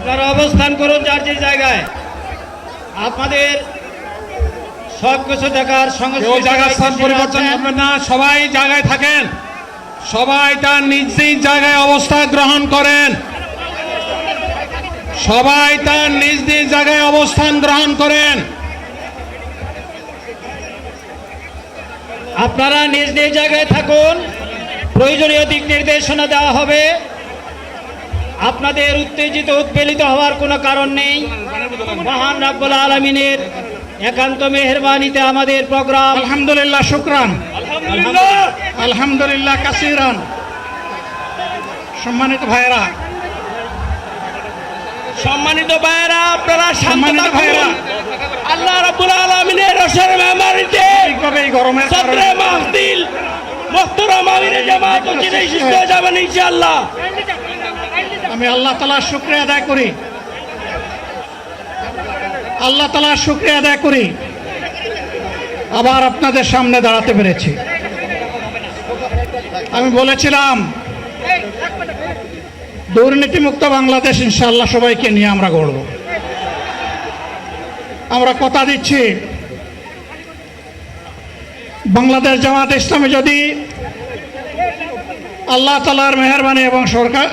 আপনারা অবস্থান করুন যার যে জায়গায়। আপনাদের সব কিছু দেখার সঙ্গে জায়গার স্থান পরিবর্তন করবেন না, সবাই জায়গায় থাকেন, সবাই তার নিজ নিজ জায়গায় অবস্থান গ্রহণ করেন, সবাই তার নিজ নিজ জায়গায় অবস্থান গ্রহণ করেন। আপনারা নিজ নিজ জায়গায় থাকুন, প্রয়োজনীয় দিক নির্দেশনা দেওয়া হবে। আপনাদের উত্তেজিত উৎপীড়িত হওয়ার কোনো কারণ নেই। মহান রব্বুল আলামিনের একান্ত মেহেরবানিতে আমাদের প্রোগ্রাম আলহামদুলিল্লাহ, শুকরান, আলহামদুলিল্লাহ কাসিরান। সম্মানিত ভাইরা, আপনারা সম্মানিত ভাইরা, আল্লাহ রাব্বুল আলামিনের রসের মেহমানিতে এই গরমের সদরে মাহফিল মুহতারাম আমিরে জামাত ও চিনাই শিষ্ট হয়ে যাবেন ইনশাআল্লাহ। আমি আল্লাহ তাআলার শুকরিয়া আদায় করি, আল্লাহ তাআলার শুকরিয়া আদায় করি আবার আপনাদের সামনে দাঁড়াতে পেরেছি। আমি বলেছিলাম দুর্নীতিমুক্ত বাংলাদেশ ইনশাআল্লাহ সবাইকে নিয়ে আমরা গড়ব। আমরা কথা দিচ্ছি, বাংলাদেশ জামাত ইসলামী যদি আল্লাহ তাআলার মেহেরবানি এবং সরকার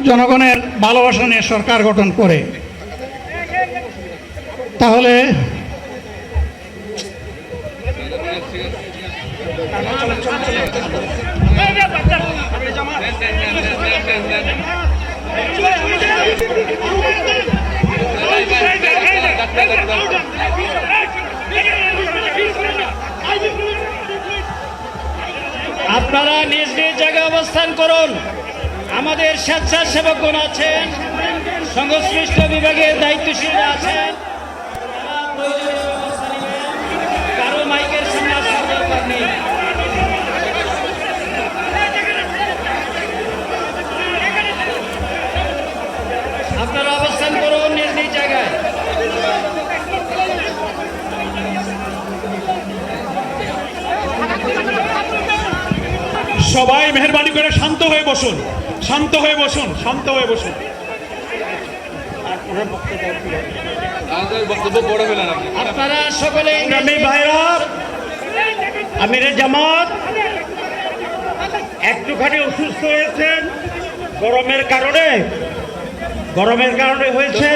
জনগণের ভালোবাসা নিয়ে সরকার গঠন করে, তাহলে আপনারা নিজ নিজ জায়গায় অবস্থান করুন। আমাদের স্বেচ্ছাসেবকগণ আছেন, সংশ্লিষ্ট বিভাগের দায়িত্বশীলরা আছেন, তারা প্রয়োজনীয় ব্যবস্থা নেবেন। কারো মাইকের সামনে আসার দরকার নেই। আপনারা অবস্থান করুন নিজ নিজ জায়গায়। সবাই মেহেরবানি করে শান্ত হয়ে বসুন, শান্ত হয়ে বসুন, শান্ত হয়ে বসুন। আপনারা সকলে ভাইরা, আমিরে জামাত একটুখানি অসুস্থ হয়েছেন, গরমের কারণে হয়েছে।